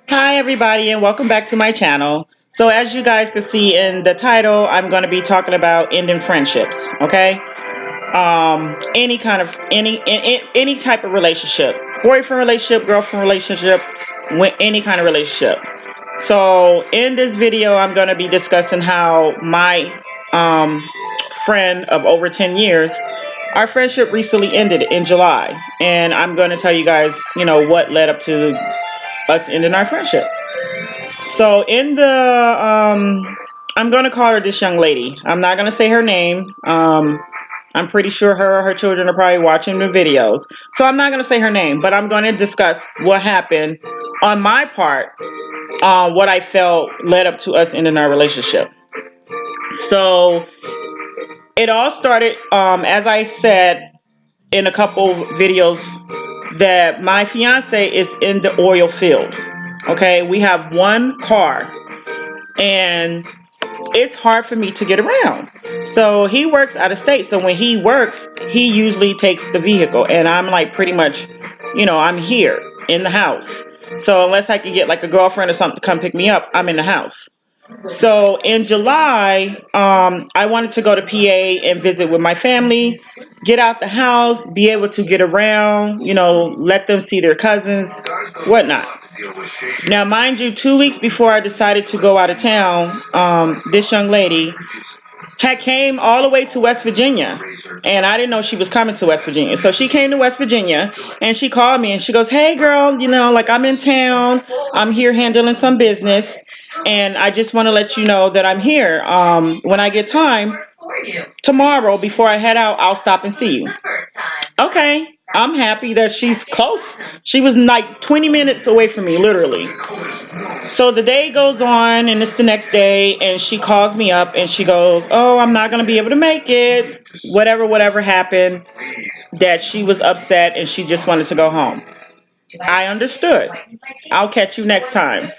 Hi, everybody, and welcome back to my channel. So, as you guys can see in the title, I'm going to be talking about ending friendships. Okay, any kind of any type of relationship, boyfriend relationship, girlfriend relationship, with any kind of relationship. So, in this video, I'm going to be discussing how my um, friend of over 10 years, our friendship recently ended in July, and I'm going to tell you guys, what led up to us ending our friendship. So in the I'm gonna call her this young lady. I'm not gonna say her name. I'm pretty sure her or her children are probably watching the videos. So I'm not gonna say her name, but I'm gonna discuss what happened on my part, what I felt led up to us ending our relationship. So it all started, as I said in a couple of videos, that my fiance is in the oil field. Okay, we have one car and it's hard for me to get around. So he works out of state. So when he works, he usually takes the vehicle. And I'm like pretty much, I'm here in the house. So unless I can get like a girlfriend or something to come pick me up, I'm in the house. So in July, I wanted to go to PA and visit with my family, get out the house, be able to get around, let them see their cousins, whatnot. Now, mind you, 2 weeks before I decided to go out of town, this young lady had came all the way to West Virginia, and I didn't know she was coming to West Virginia. So she came to West Virginia, and she called me, and she goes, "Hey, girl, like I'm in town. I'm here handling some business, and I just want to let you know that I'm here. When I get time tomorrow, before I head out, I'll stop and see you." Okay, I'm happy that she's close. She was like 20 minutes away from me, literally. So the day goes on, and it's the next day, and she calls me up and she goes, "Oh, I'm not going to be able to make it. Whatever happened, that she was upset and she just wanted to go home." I understood. I'll catch you next time.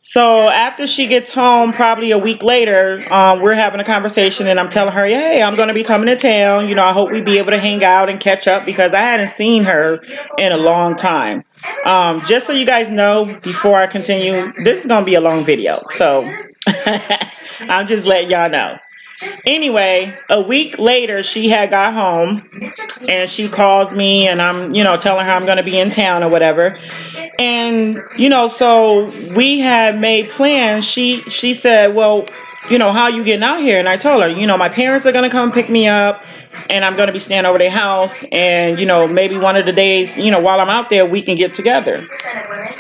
So after she gets home, probably a week later, we're having a conversation, and I'm telling her, "Hey, I'm going to be coming to town. I hope we be able to hang out and catch up because I hadn't seen her in a long time." Just so you guys know, before I continue, this is going to be a long video. So I'm just letting y'all know. Anyway, a week later, she had got home and she calls me, and I'm, telling her I'm going to be in town or whatever. And, so we had made plans. She said, "Well, how you getting out here?" And I told her, "My parents are going to come pick me up, and I'm going to be staying over their house. And, maybe one of the days, while I'm out there, we can get together."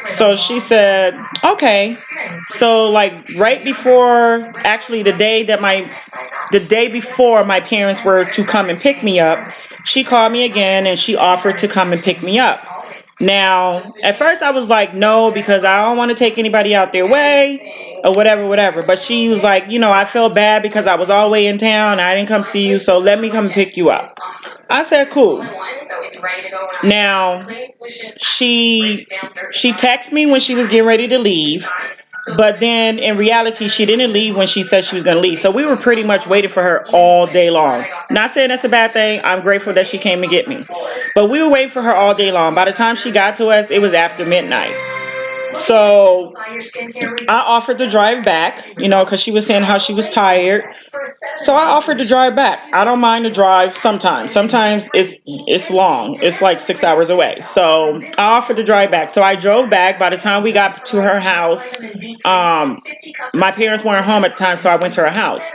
So she said, "Okay." So like right before, actually the day before my parents were to come and pick me up, she called me again and she offered to come and pick me up. Now, at first I was like, no, because I don't want to take anybody out their way or whatever. But she was like, I feel bad because I was all the way in town. I didn't come see you, so let me come pick you up. I said, cool. Now, she texted me when she was getting ready to leave. But then in reality, she didn't leave when she said she was going to leave. So we were pretty much waiting for her all day long. Not saying that's a bad thing. I'm grateful that she came to get me. But we were waiting for her all day long. By the time she got to us, it was after midnight. So I offered to drive back, because she was saying how she was tired. So I offered to drive back. I don't mind to drive sometimes. Sometimes it's long. It's like 6 hours away. So I offered to drive back. So I drove back. By the time we got to her house, my parents weren't home at the time, so I went to her house.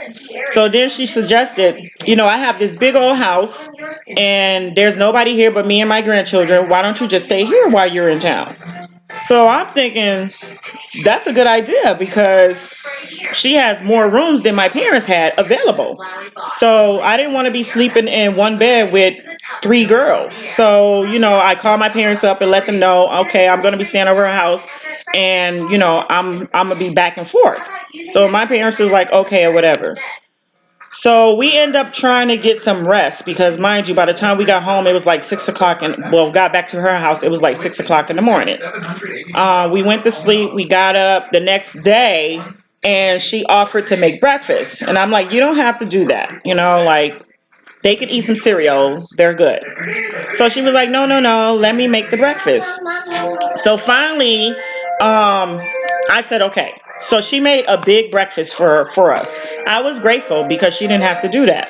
So then she suggested, I have this big old house, and there's nobody here but me and my grandchildren. Why don't you just stay here while you're in town? So I'm thinking that's a good idea because she has more rooms than my parents had available. So I didn't want to be sleeping in one bed with 3 girls. So, I called my parents up and let them know, okay, I'm going to be staying over her house, and, I'm going to be back and forth. So my parents was like, okay, or whatever. So we end up trying to get some rest because, mind you, by the time we got home, it was like 6 o'clock, and got back to her house, it was like 6 o'clock in the morning. We went to sleep. We got up the next day, and she offered to make breakfast, and I'm like, you don't have to do that, like they could eat some cereal. They're good. So she was like, no, let me make the breakfast. So finally, Um, I said, okay. So she made a big breakfast for us. I was grateful because she didn't have to do that.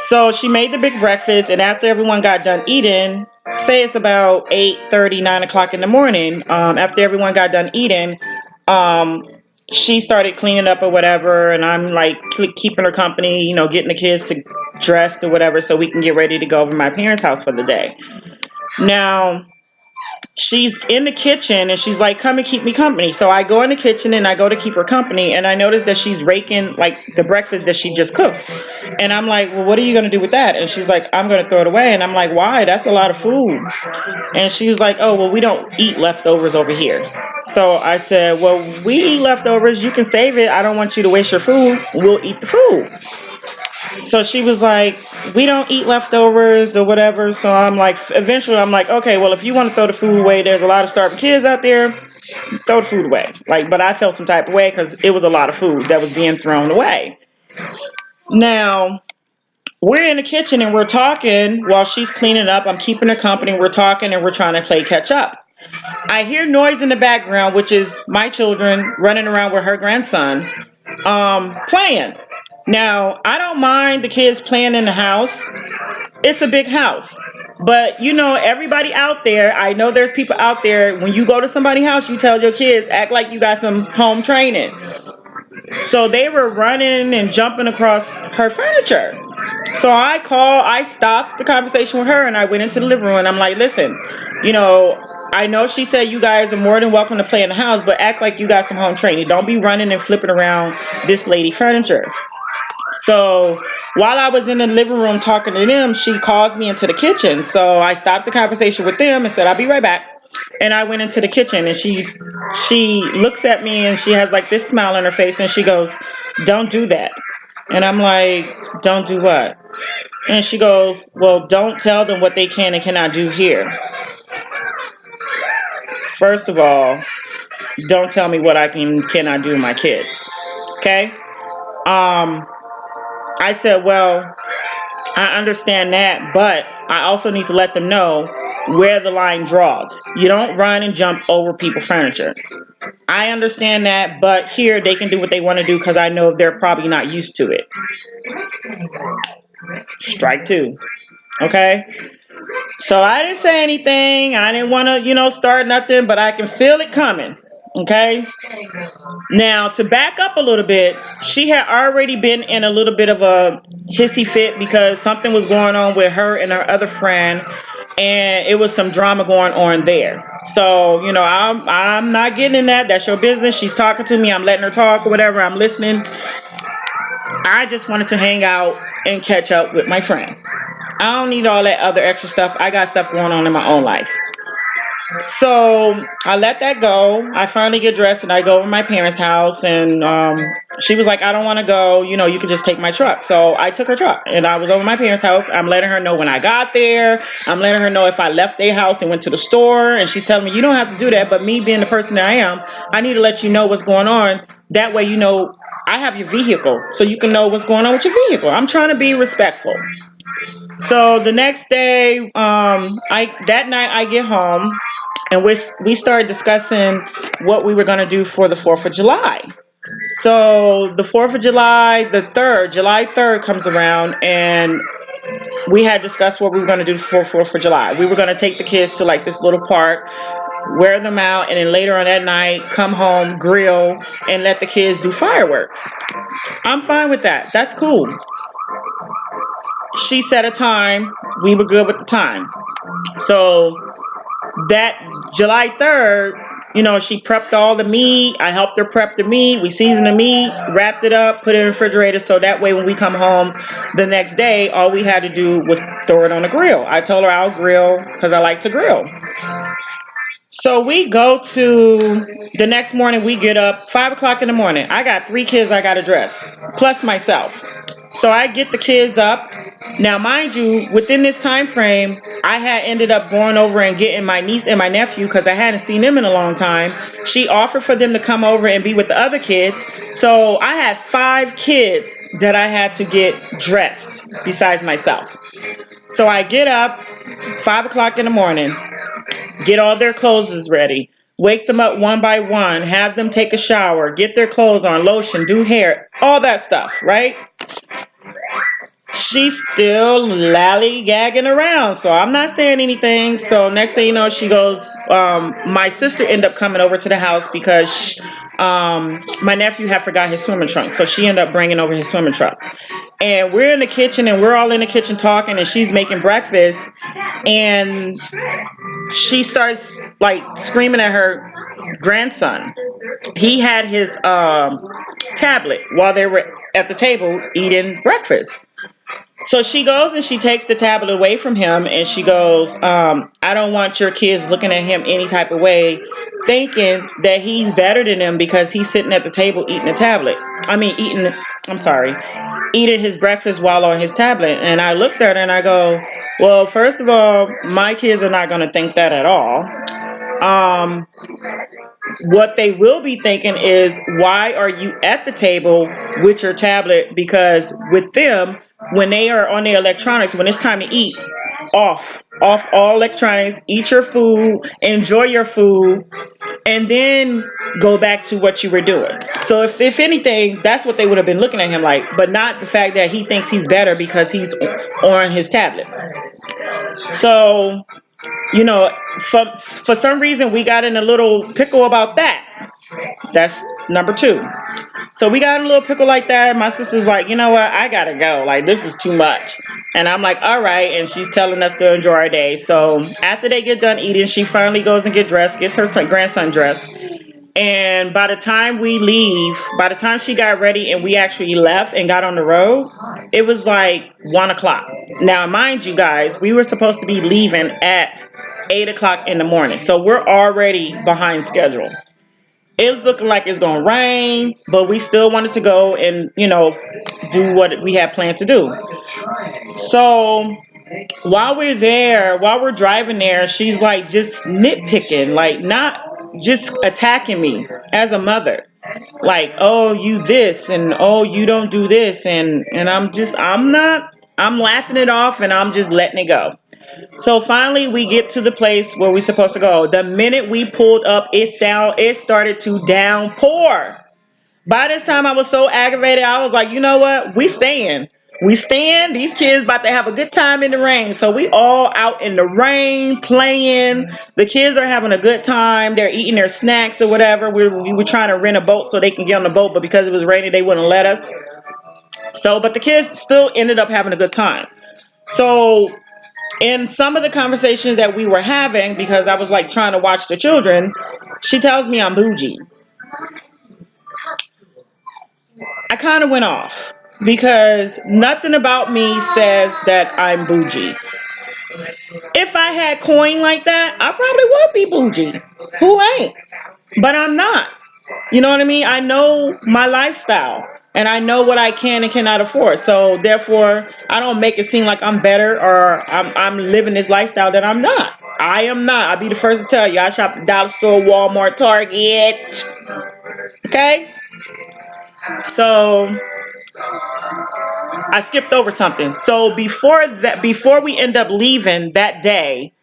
So she made the big breakfast, and after everyone got done eating, say it's about 8:30, 9 o'clock in the morning. After everyone got done eating, um, she started cleaning up or whatever, and I'm like keeping her company, getting the kids to dressed or whatever, so we can get ready to go over to my parents' house for the day. Now she's in the kitchen and she's like, come and keep me company. So I go in the kitchen and I go to keep her company, and I notice that she's raking like the breakfast that she just cooked. And I'm like, well, what are you going to do with that? And she's like, I'm going to throw it away. And I'm like, why? That's a lot of food. And she was like, oh, well, we don't eat leftovers over here. So I said, well, we eat leftovers. You can save it. I don't want you to waste your food. We'll eat the food. So she was like, we don't eat leftovers or whatever. So I'm like, eventually I'm like, okay, well, if you want to throw the food away, there's a lot of starving kids out there, throw the food away. Like, but I felt some type of way because it was a lot of food that was being thrown away. Now, we're in the kitchen and we're talking while she's cleaning up. I'm keeping her company. We're talking and we're trying to play catch up. I hear noise in the background, which is my children running around with her grandson, playing. Now, I don't mind the kids playing in the house. It's a big house. But everybody out there, I know there's people out there, when you go to somebody's house, you tell your kids, act like you got some home training. So they were running and jumping across her furniture. So I stopped the conversation with her and I went into the living room and I'm like, listen, I know she said you guys are more than welcome to play in the house, but act like you got some home training. Don't be running and flipping around this lady furniture. So while I was in the living room talking to them, she calls me into the kitchen. So I stopped the conversation with them and said, I'll be right back. And I went into the kitchen and she looks at me and she has like this smile on her face and she goes, don't do that. And I'm like, don't do what? And she goes, well, don't tell them what they can and cannot do here. First of all, don't tell me what I cannot do with my kids. Okay? I said, well, I understand that, but I also need to let them know where the line draws. You don't run and jump over people's furniture. I understand that, but here they can do what they want to do because I know they're probably not used to it. Strike two. Okay? So I didn't say anything. I didn't want to, start nothing, but I can feel it coming. Okay? Now, to back up a little bit, she had already been in a little bit of a hissy fit because something was going on with her and her other friend, and it was some drama going on there. So, I'm not getting in that. That's your business. She's talking to me. I'm letting her talk or whatever. I'm listening. I just wanted to hang out and catch up with my friend. I don't need all that other extra stuff. I got stuff going on in my own life. So I let that go. I finally get dressed and I go over to my parents' house, and she was like, I don't want to go. You can just take my truck. So I took her truck and I was over my parents' house. I'm letting her know when I got there. I'm letting her know if I left their house and went to the store. And she's telling me, you don't have to do that. But me being the person that I am, I need to let you know what's going on. That way, I have your vehicle so you can know what's going on with your vehicle. I'm trying to be respectful. So the next day, that night I get home. And we started discussing what we were going to do for the 4th of July. So the 4th of July, July 3rd comes around, and we had discussed what we were going to do for 4th of July. We were going to take the kids to like this little park, wear them out, and then later on that night, come home, grill, and let the kids do fireworks. I'm fine with that. That's cool. She set a time. We were good with the time. So that July 3rd, she prepped all the meat. I helped her prep the meat. We seasoned the meat, wrapped it up, put it in the refrigerator. So that way when we come home the next day, all we had to do was throw it on the grill. I told her I'll grill because I like to grill. So we go to the next morning. We get up 5 o'clock in the morning. I got 3 kids I got to dress, plus myself. So I get the kids up. Now, mind you, within this time frame, I had ended up going over and getting my niece and my nephew because I hadn't seen them in a long time. She offered for them to come over and be with the other kids. So I had 5 kids that I had to get dressed besides myself. So I get up 5 o'clock in the morning, get all their clothes ready, wake them up one by one, have them take a shower, get their clothes on, lotion, do hair, all that stuff, right? She's still lollygagging around, so I'm not saying anything. So next thing you know, she goes, my sister ended up coming over to the house because my nephew had forgot his swimming trunks, so she ended up bringing over his swimming trunks. And we're in the kitchen, and we're all in the kitchen talking, and she's making breakfast, and she starts like screaming at her grandson. He had his tablet while they were at the table eating breakfast. So she goes and she takes the tablet away from him, and she goes, I don't want your kids looking at him any type of way, thinking that he's better than them because he's sitting at the table eating a tablet. Eating his breakfast while on his tablet. And I looked at her and I go, well, first of all, my kids are not going to think that at all. What they will be thinking is, why are you at the table with your tablet? Because with them, when they are on their electronics, when it's time to eat, off all electronics, eat your food, enjoy your food, and then go back to what you were doing. So if anything, that's what they would have been looking at him like, but not the fact that he thinks he's better because he's on his tablet. So, you know, for some reason, we got in a little pickle about that. That's number two. So we got in a little pickle like that. My sister's like, you know what? I got to go. Like, this is too much. And I'm like, all right. And she's telling us to enjoy our day. So after they get done eating, she finally goes and gets her grandson dressed. And by the time we leave, by the time she got ready and we actually left and got on the road, it was like 1 o'clock. Now, mind you guys, we were supposed to be leaving at 8 o'clock in the morning. So we're already behind schedule. It's looking like it's going to rain, but we still wanted to go and, do what we had planned to do. So while we're driving there, she's like just nitpicking, like not just attacking me as a mother. Like, oh, you this, and oh, you don't do this. And I'm laughing it off, and I'm just letting it go. So finally we get to the place where we're supposed to go. The minute we pulled up, it started to downpour. By this time I was so aggravated, I was like, you know what? We staying. These kids about to have a good time in the rain. So we all out in the rain playing. The kids are having a good time. They're eating their snacks or whatever. We were trying to rent a boat so they can get on the boat, but because it was raining, they wouldn't let us. But the kids still ended up having a good time. So in some of the conversations that we were having, because I was like trying to watch the children, she tells me I'm bougie. I kind of went off because nothing about me says that I'm bougie. If I had coin like that, I probably would be bougie. Who ain't? But I'm not. You know what I mean? I know my lifestyle. And I know what I can and cannot afford. So therefore, I don't make it seem like I'm better or I'm living this lifestyle that I'm not. I am not. I'll be the first to tell you. I shop at Dollar Store, Walmart, Target. Okay? So I skipped over something. So before we end up leaving that day,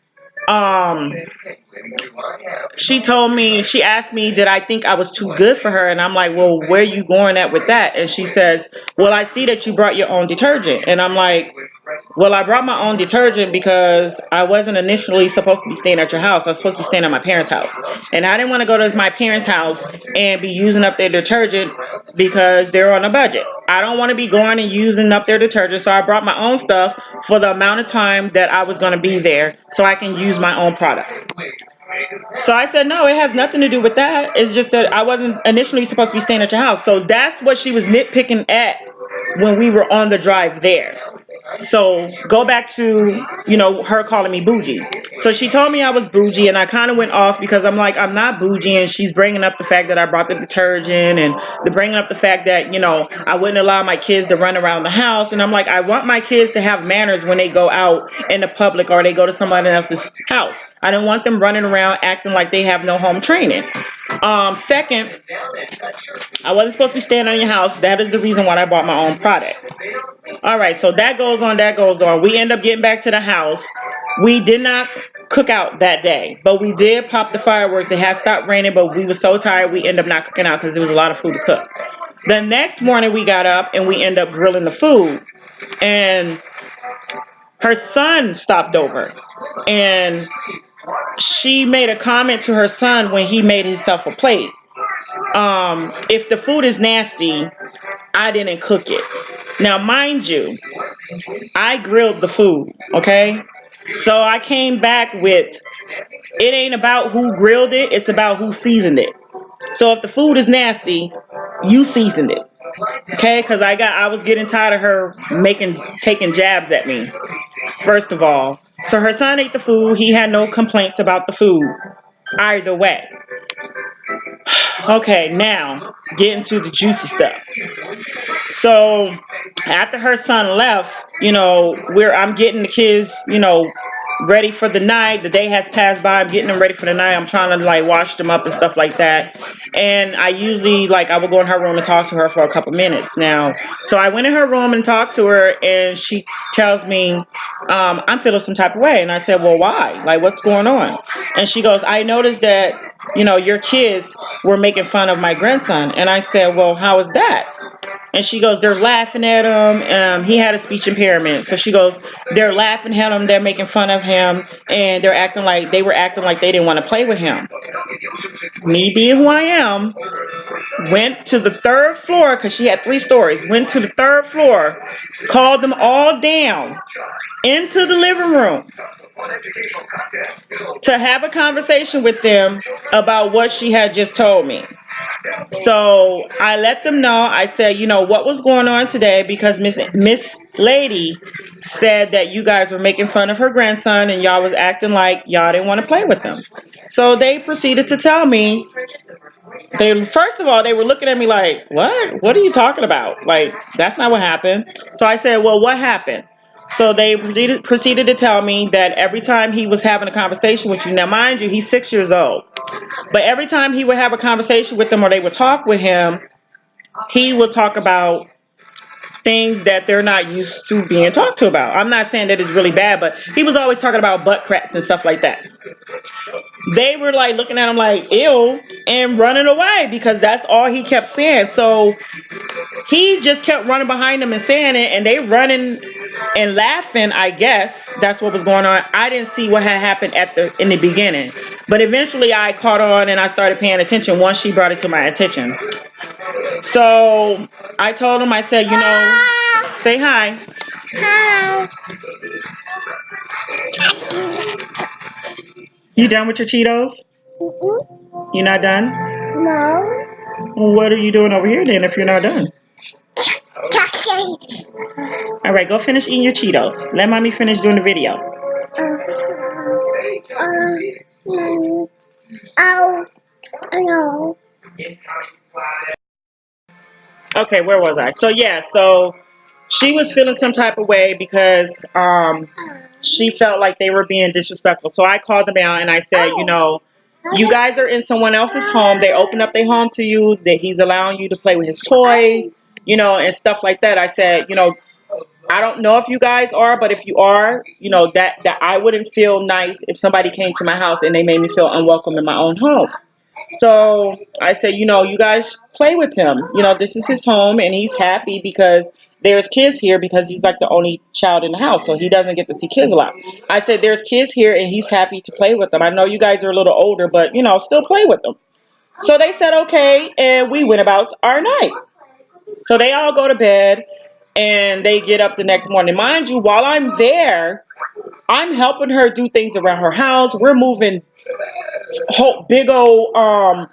she asked me, did I think I was too good for her? And I'm like, well, where are you going at with that? And she says, well, I see that you brought your own detergent. And I'm like, well, I brought my own detergent because I wasn't initially supposed to be staying at your house. I was supposed to be staying at my parents' house. And I didn't want to go to my parents' house and be using up their detergent because they're on a budget. I don't want to be going and using up their detergent. So I brought my own stuff for the amount of time that I was going to be there so I can use my own product. So I said, no, it has nothing to do with that. It's just that I wasn't initially supposed to be staying at your house. So that's what she was nitpicking at when we were on the drive there. So go back to, her calling me bougie. So she told me I was bougie, and I kind of went off because I'm like, I'm not bougie. And she's bringing up the fact that I brought the detergent, and they're bringing up the fact that, I wouldn't allow my kids to run around the house. And I'm like, I want my kids to have manners when they go out in the public or they go to somebody else's house. I don't want them running around acting like they have no home training. Second, I wasn't supposed to be staying on your house. That is the reason why I bought my own product. All right, so that goes on. We end up getting back to the house. We did not cook out that day, but we did pop the fireworks. It had stopped raining, but we were so tired we ended up not cooking out because there was a lot of food to cook. The next morning we got up and we ended up grilling the food, and her son stopped over, and she made a comment to her son when he made himself a plate. If the food is nasty, I didn't cook it. Now, mind you, I grilled the food, okay? So I came back with, it ain't about who grilled it, it's about who seasoned it. So if the food is nasty, you seasoned it, okay? Because I was getting tired of her taking jabs at me, first of all. So her son ate the food. He had no complaints about the food either way. Okay, now getting to the juicy stuff. So after her son left, I'm getting the kids, ready for the night. The day has passed by. I'm getting them ready for the night. I'm trying to like wash them up and stuff like that. And I usually I would go in her room and talk to her for a couple minutes. Now, so I went in her room and talked to her, and she tells me, I'm feeling some type of way. And I said, well, why? Like, what's going on? And she goes, I noticed that, your kids were making fun of my grandson. And I said, well, how is that? And she goes, they're laughing at him. He had a speech impairment. So she goes, they're laughing at him. They're making fun of him. And they were acting like they didn't want to play with him. Me being who I am, went to the third floor, because she had 3 stories, went to the third floor, called them all down into the living room to have a conversation with them about what she had just told me. So I let them know. I said, what was going on today, because Miss Lady said that you guys were making fun of her grandson and y'all was acting like y'all didn't want to play with him. So they proceeded to tell me, first of all, they were looking at me like, what are you talking about? Like, that's not what happened. So I said, well, what happened? So they proceeded to tell me that every time he was having a conversation with you, now mind you, he's 6 years old, but every time he would have a conversation with them or they would talk with him, he would talk about things that they're not used to being talked to about. I'm not saying that it's really bad, but he was always talking about butt cracks and stuff like that. They were like looking at him like, ew, and running away because that's all he kept saying. So he just kept running behind them and saying it, and they running and laughing. I guess that's what was going on. I didn't see what had happened in the beginning, but eventually I caught on and I started paying attention once she brought it to my attention. So I told him, I said, say hi. Hi. You done with your Cheetos? Mm-hmm. You not done? No. Well, what are you doing over here then if you're not done? All right, go finish eating your Cheetos. Let mommy finish doing the video. No. Okay, where was I? So she was feeling some type of way because she felt like they were being disrespectful. So I called them out and I said, you guys are in someone else's home. They opened up their home to you. That he's allowing you to play with his toys, and stuff like that. I said, I don't know if you guys are, but if you are, that I wouldn't feel nice if somebody came to my house and they made me feel unwelcome in my own home. So I said, you guys play with him. This is his home and he's happy because there's kids here because he's like the only child in the house. So he doesn't get to see kids a lot. I said, there's kids here and he's happy to play with them. I know you guys are a little older, but, still play with them. So they said, okay. And we went about our night. So they all go to bed and they get up the next morning. Mind you, while I'm there, I'm helping her do things around her house. We're moving big old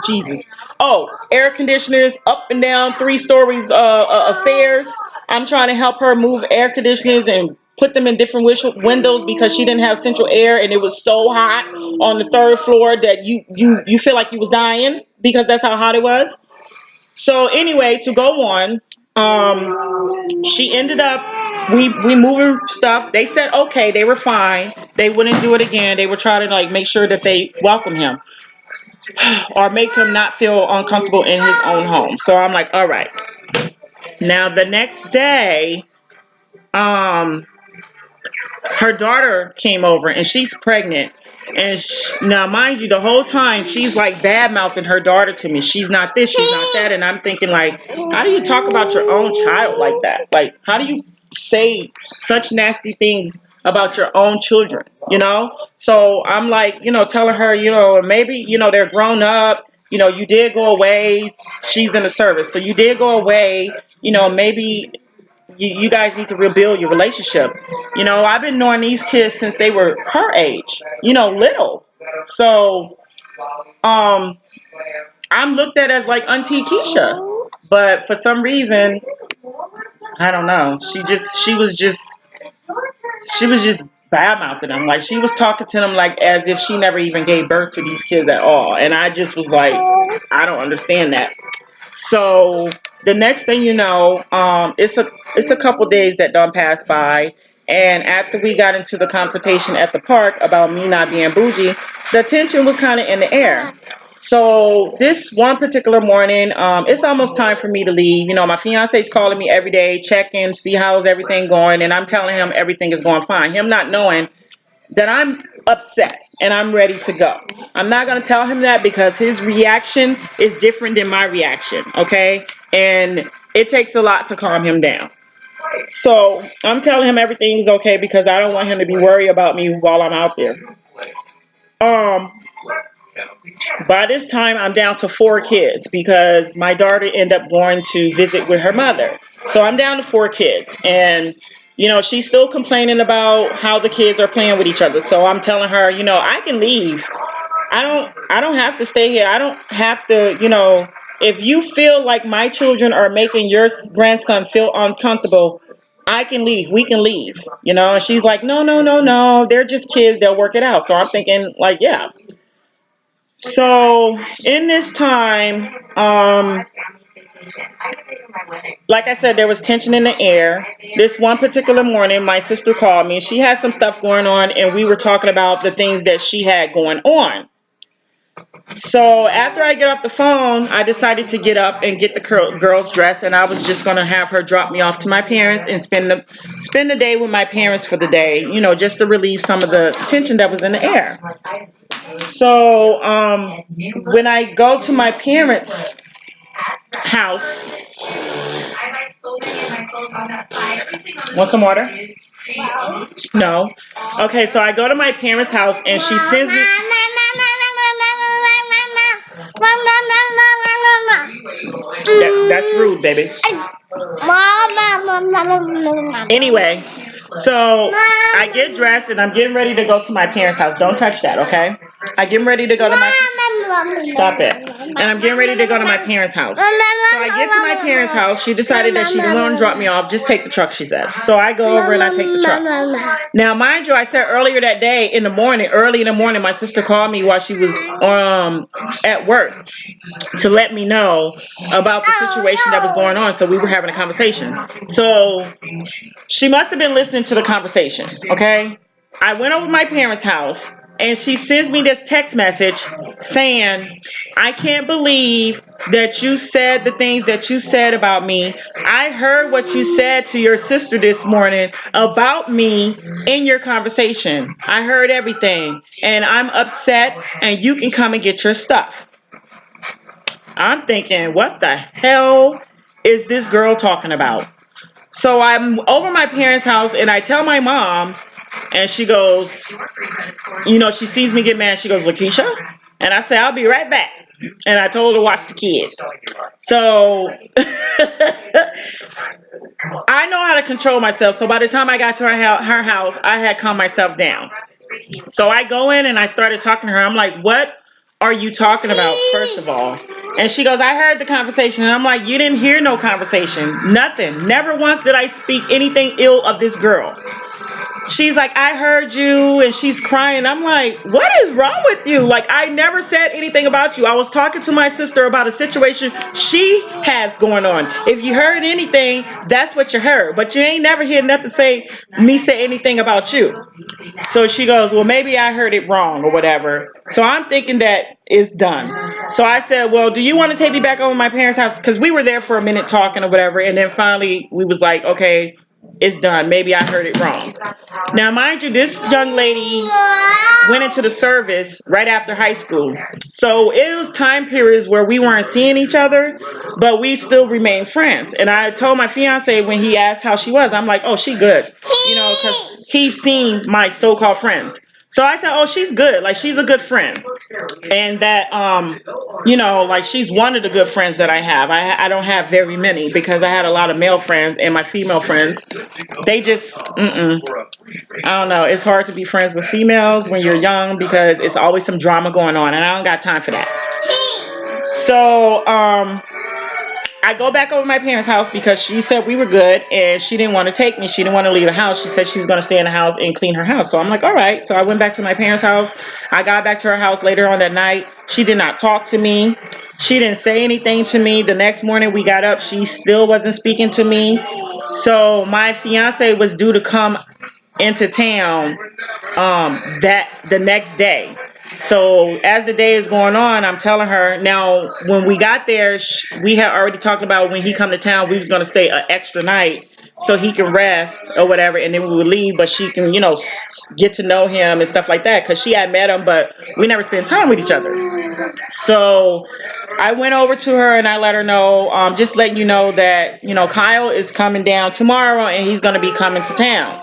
Jesus. Oh, air conditioners up and down 3 stories of stairs. I'm trying to help her move air conditioners and put them in different windows because she didn't have central air and it was so hot on the 3rd floor that you feel like you was dying because that's how hot it was. So anyway, to go on, she ended up, we moving stuff. They said, okay, they were fine. They wouldn't do it again. They were trying to make sure that they welcome him or make him not feel uncomfortable in his own home. So I'm like, all right. Now the next day, her daughter came over and she's pregnant. And now, mind you, the whole time she's like bad mouthing her daughter to me. She's not this, she's not that. And I'm thinking, like, how do you talk about your own child like that? Like, how do you say such nasty things about your own children, you know? So I'm like, telling her, maybe, they're grown up, you did go away. She's in the service. So you did go away, maybe you guys need to rebuild your relationship. I've been knowing these kids since they were her age, little. So I'm looked at as like Auntie Keisha. But for some reason, I don't know. She was just bad mouthing them. Like she was talking to them like as if she never even gave birth to these kids at all. And I just was like, I don't understand that. So the next thing you know, it's a couple days that done passed by, and after we got into the confrontation at the park about me not being bougie, the tension was kind of in the air. So this one particular morning, it's almost time for me to leave. My fiance's calling me every day, checking, see how's everything going, and I'm telling him everything is going fine. Him not knowing that I'm upset and I'm ready to go. I'm not going to tell him that because his reaction is different than my reaction, okay? And it takes a lot to calm him down. So I'm telling him everything's okay because I don't want him to be worried about me while I'm out there. By this time, I'm down to 4 kids because my daughter ended up going to visit with her mother. So I'm down to 4 kids. And, she's still complaining about how the kids are playing with each other. So I'm telling her, I can leave. I don't have to stay here. I don't have to, if you feel like my children are making your grandson feel uncomfortable, I can leave. We can leave. And she's like, no, no, no, no. They're just kids. They'll work it out. So I'm thinking like, yeah. So in this time, like I said, there was tension in the air. This one particular morning, my sister called me. She had some stuff going on, and we were talking about the things that she had going on. So after I get off the phone, I decided to get up and get the girl's dress, and I was just going to have her drop me off to my parents and spend the day with my parents for the day, just to relieve some of the tension that was in the air. So when I go to my parents' house, want some water? No. Okay, so I go to my parents' house and she sends me. That's rude, baby. Anyway, so I get dressed and I'm getting ready to go to my parents' house. Don't touch that, okay? I'm getting ready to go to my. Stop it. And I'm getting ready to go to my parents' house. So I get to my parents' house. She decided that she didn't want to drop me off. Just take the truck, she says. So I go over and I take the truck. Now, mind you, I said earlier that day in the morning, early in the morning, my sister called me while she was at work to let me know about the situation that was going on. So we were having a conversation. So she must have been listening to the conversation, okay? I went over to my parents' house. And she sends me this text message saying, I can't believe that you said the things that you said about me. I heard what you said to your sister this morning about me in your conversation. I heard everything. And I'm upset and you can come and get your stuff. I'm thinking, what the hell is this girl talking about? So I'm over my parents' house and I tell my mom. And she goes, she sees me get mad. She goes, Lakeisha? And I say, I'll be right back. And I told her to watch the kids. So I know how to control myself. So by the time I got to her house, I had calmed myself down. So I go in and I started talking to her. I'm like, what are you talking about, first of all? And she goes, I heard the conversation. And I'm like, you didn't hear no conversation. Nothing. Never once did I speak anything ill of this girl. She's like, I heard you, and she's crying. I'm like, what is wrong with you? Like, I never said anything about you. I was talking to my sister about a situation she has going on. If you heard anything, that's what you heard. But you ain't never hear nothing say anything about you. So she goes, well, maybe I heard it wrong or whatever. So I'm thinking that it's done. So I said, well, do you want to take me back over to my parents' house? Because we were there for a minute talking or whatever. And then finally we was like, okay, it's done. Maybe I heard it wrong. Now, mind you, this young lady went into the service right after high school. So it was time periods where we weren't seeing each other, but we still remained friends. And I told my fiance when he asked how she was, I'm like, oh, she good. Because he's seen my so-called friends. So I said, oh, she's good. Like, she's a good friend. And that, like, she's one of the good friends that I have. I don't have very many because I had a lot of male friends, and my female friends, they just, I don't know. It's hard to be friends with females when you're young because it's always some drama going on, and I don't got time for that. So, I go back over to my parents' house because she said we were good and she didn't want to take me. She didn't want to leave the house. She said she was going to stay in the house and clean her house. So I'm like, all right. So I went back to my parents' house. I got back to her house later on that night. She did not talk to me. She didn't say anything to me. The next morning we got up. She still wasn't speaking to me. So my fiance was due to come into town that the next day. So as the day is going on, I'm telling her, now when we got there, we had already talked about when he come to town, we was going to stay an extra night so he can rest or whatever, and then we would leave, but she can, get to know him and stuff like that, because she had met him, but we never spent time with each other. So I went over to her and I let her know, just letting you know that, Kyle is coming down tomorrow and he's going to be coming to town.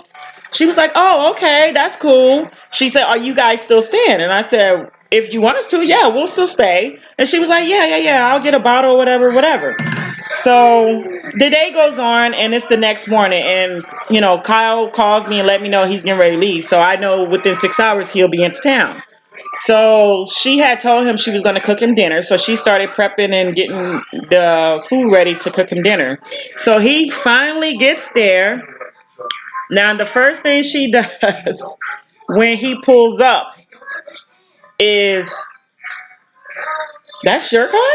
She was like, oh, okay, that's cool. She said, are you guys still staying? And I said, if you want us to, yeah, we'll still stay. And she was like, yeah, I'll get a bottle, whatever. So the day goes on and it's the next morning. And, Kyle calls me and let me know he's getting ready to leave. So I know within 6 hours he'll be into town. So she had told him she was going to cook him dinner. So she started prepping and getting the food ready to cook him dinner. So he finally gets there. Now, the first thing she does when he pulls up is, that's your car?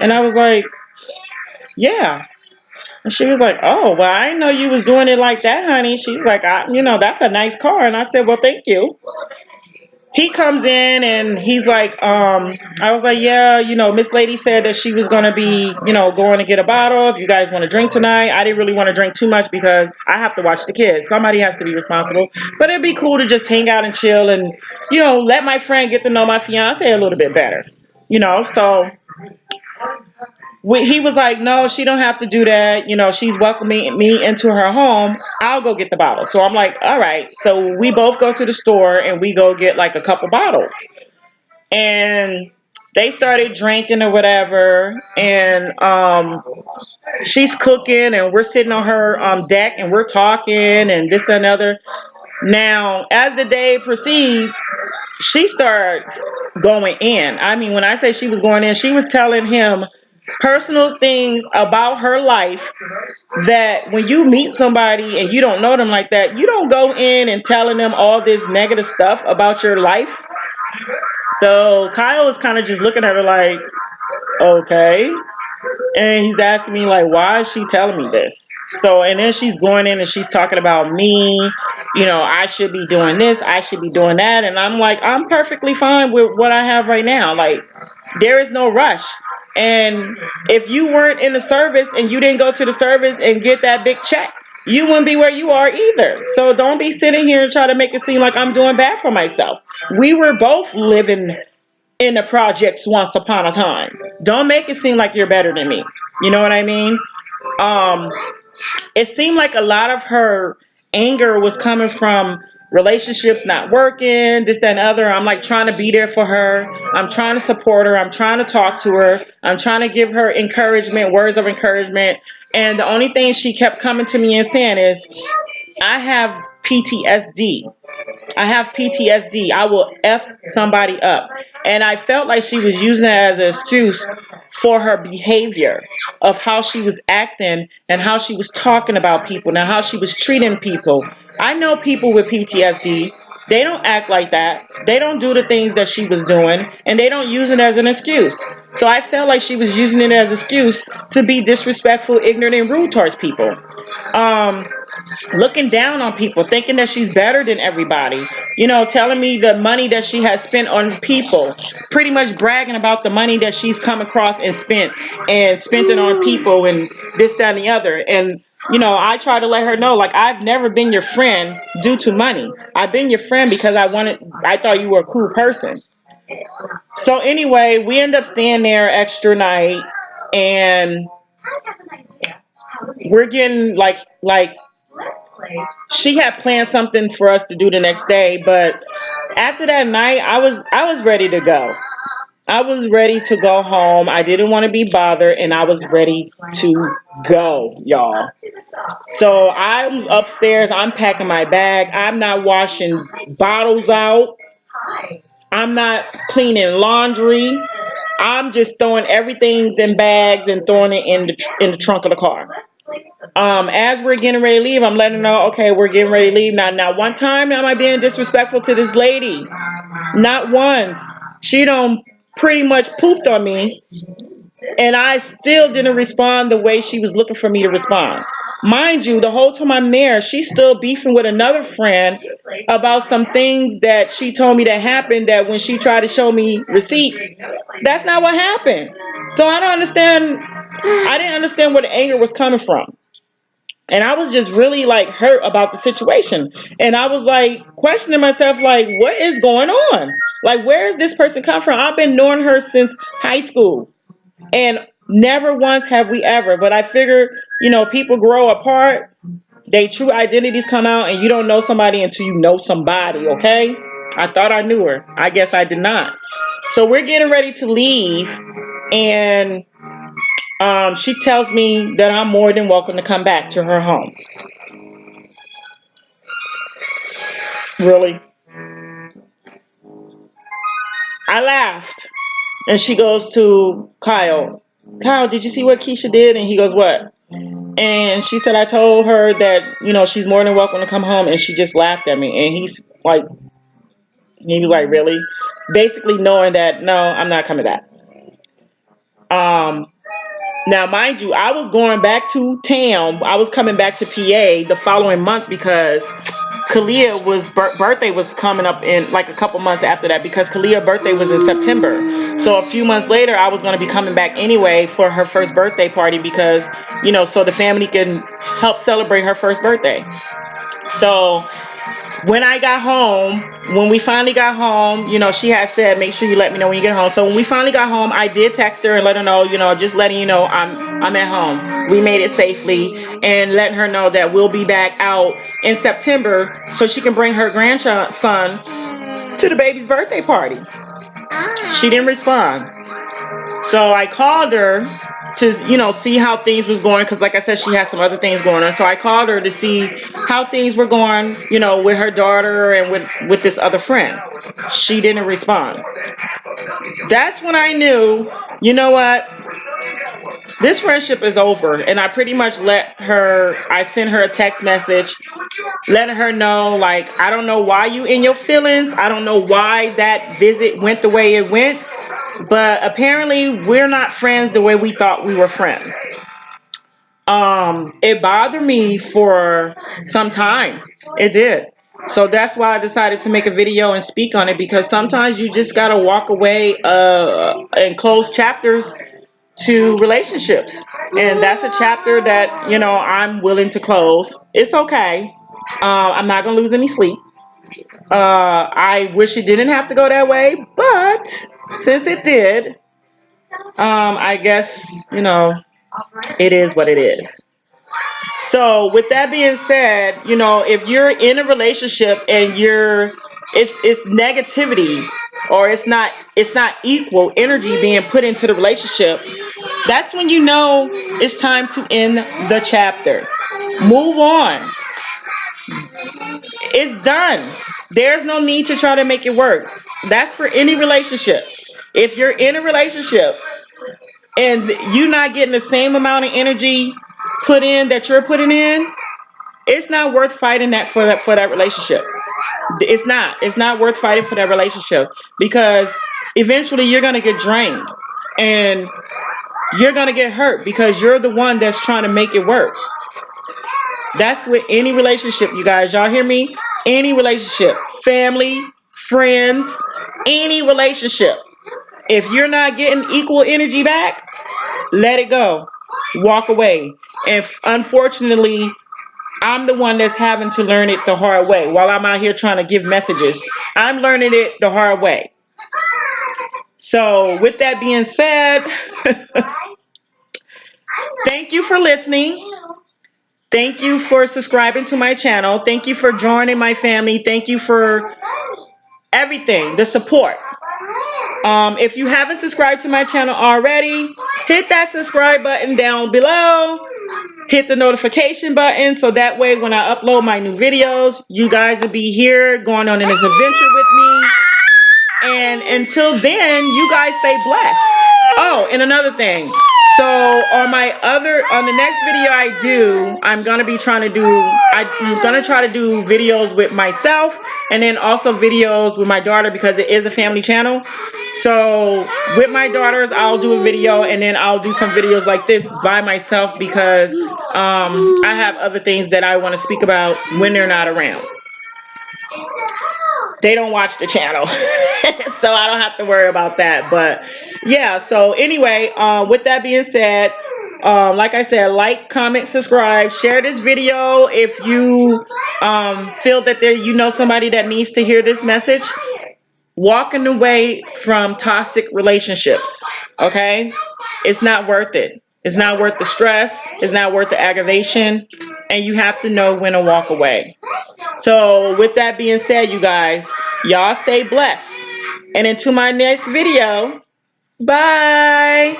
And I was like, yeah. And she was like, oh, well, I didn't know you was doing it like that, honey. She's like, that's a nice car. And I said, well, thank you. He comes in and he's like, I was like, yeah, Miss Lady said that she was going to be, going to get a bottle if you guys want to drink tonight. I didn't really want to drink too much because I have to watch the kids. Somebody has to be responsible. But it'd be cool to just hang out and chill and, let my friend get to know my fiance a little bit better. So he was like, no, she don't have to do that. She's welcoming me into her home. I'll go get the bottle. So I'm like, all right. So we both go to the store and we go get like a couple bottles. And they started drinking or whatever. And she's cooking and we're sitting on her deck and we're talking and this, that, and other. Now, as the day proceeds, she starts going in. I mean, when I say she was going in, she was telling him personal things about her life that when you meet somebody and you don't know them like that, you don't go in and telling them all this negative stuff about your life. So Kyle was kind of just looking at her like, okay. And he's asking me like, why is she telling me this? So, and then she's going in and she's talking about me, I should be doing this, I should be doing that. And I'm like, I'm perfectly fine with what I have right now. Like, there is no rush. And if you weren't in the service and you didn't go to the service and get that big check, you wouldn't be where you are either. So don't be sitting here and try to make it seem like I'm doing bad for myself. We were both living in the projects once upon a time. Don't make it seem like you're better than me. You know what I mean? It seemed like a lot of her anger was coming from relationships not working, this, that, and other. I'm like trying to be there for her. I'm trying to support her. I'm trying to talk to her. I'm trying to give her encouragement, words of encouragement. And the only thing she kept coming to me and saying is, I have PTSD. I have PTSD. I will F somebody up. And I felt like she was using that as an excuse for her behavior of how she was acting and how she was talking about people and how she was treating people. I know people with PTSD. They don't act like that. They don't do the things that she was doing, and they don't use it as an excuse. So I felt like she was using it as an excuse to be disrespectful, ignorant, and rude towards people. Looking down on people, thinking that she's better than everybody, telling me the money that she has spent on people, pretty much bragging about the money that she's come across and spent it on people and this, that, and the other. And I try to let her know, like, I've never been your friend due to money. I've been your friend because I thought you were a cool person. So anyway, we end up staying there extra night, and we're getting like she had planned something for us to do the next day, but after that night, I was ready to go. I was ready to go home. I didn't want to be bothered, and I was ready to go, y'all. So I'm upstairs. I'm packing my bag. I'm not washing bottles out. I'm not cleaning laundry. I'm just throwing everything's in bags and throwing it in the trunk of the car. As we're getting ready to leave, I'm letting her know, okay, we're getting ready to leave. Now, one time am I being disrespectful to this lady? Not once. She don't pretty much pooped on me, and I still didn't respond the way she was looking for me to respond. Mind you, the whole time I'm there, she's still beefing with another friend about some things that she told me that happened, that when she tried to show me receipts, that's not what happened. So I didn't understand where the anger was coming from. And I was just really like hurt about the situation. And I was like questioning myself, like, what is going on? Like, where is this person come from? I've been knowing her since high school. And never once have we ever. But I figured, people grow apart. They true identities come out, and you don't know somebody until you know somebody, okay? I thought I knew her. I guess I did not. So we're getting ready to leave, and she tells me that I'm more than welcome to come back to her home. Really? I laughed. And she goes to Kyle. Kyle, did you see what Keisha did? And he goes, what? And she said, I told her that, she's more than welcome to come home. And she just laughed at me. And he was like, really? Basically knowing that, no, I'm not coming back. Now, mind you, I was going back to town. I was coming back to PA the following month because Kalia birthday was coming up in like a couple months after that, because Kalia's birthday was in September. So a few months later, I was going to be coming back anyway for her first birthday party because, so the family can help celebrate her first birthday. So when we finally got home, she had said, make sure you let me know when you get home. So when we finally got home, I did text her and let her know, just letting you know I'm at home. We made it safely, and letting her know that we'll be back out in September so she can bring her grandson to the baby's birthday party. She didn't respond. So I called her to, see how things was going, because like I said, she had some other things going on. So I called her to see how things were going, with her daughter and with this other friend. She didn't respond. That's when I knew, you know what? This friendship is over. And I pretty much I sent her a text message letting her know, like, I don't know why you in your feelings. I don't know why that visit went the way it went. But apparently we're not friends the way we thought we were friends. It bothered me for some time. It did. So that's why I decided to make a video and speak on it, because sometimes you just gotta walk away and close chapters to relationships. And that's a chapter that, I'm willing to close. It's okay. I'm not gonna lose any sleep. I wish it didn't have to go that way, but since it did, I guess, it is what it is. So with that being said, if you're in a relationship and it's negativity, or it's not equal energy being put into the relationship, that's when it's time to end the chapter. Move on. It's done. There's no need to try to make it work. That's for any relationship. If you're in a relationship and you're not getting the same amount of energy put in that you're putting in, it's not worth fighting for that relationship. It's not worth fighting for that relationship, because eventually you're going to get drained and you're going to get hurt because you're the one that's trying to make it work. That's with any relationship, you guys. Y'all hear me? Any relationship, family, friends, any relationship. If you're not getting equal energy back, let it go. Walk away. If unfortunately I'm the one that's having to learn it the hard way while I'm out here trying to give messages. I'm learning it the hard way. So with that being said, thank you for listening. Thank you for subscribing to my channel. Thank you for joining my family. Thank you for everything, the support. If you haven't subscribed to my channel already, hit that subscribe button down below. Hit the notification button so that way when I upload my new videos, you guys will be here going on in this adventure with me. And until then, you guys stay blessed. Oh, and another thing. So on the next video I do, I'm gonna try to do videos with myself and then also videos with my daughter because it is a family channel. So with my daughters, I'll do a video and then I'll do some videos like this by myself because I have other things that I want to speak about when they're not around. They don't watch the channel, so I don't have to worry about that. But yeah, so anyway, with that being said, like I said, like, comment, subscribe, share this video if you feel that somebody that needs to hear this message. Walking away from toxic relationships, okay? It's not worth it. It's not worth the stress. It's not worth the aggravation. And you have to know when to walk away. So with that being said, you guys, y'all stay blessed. And until my next video, bye.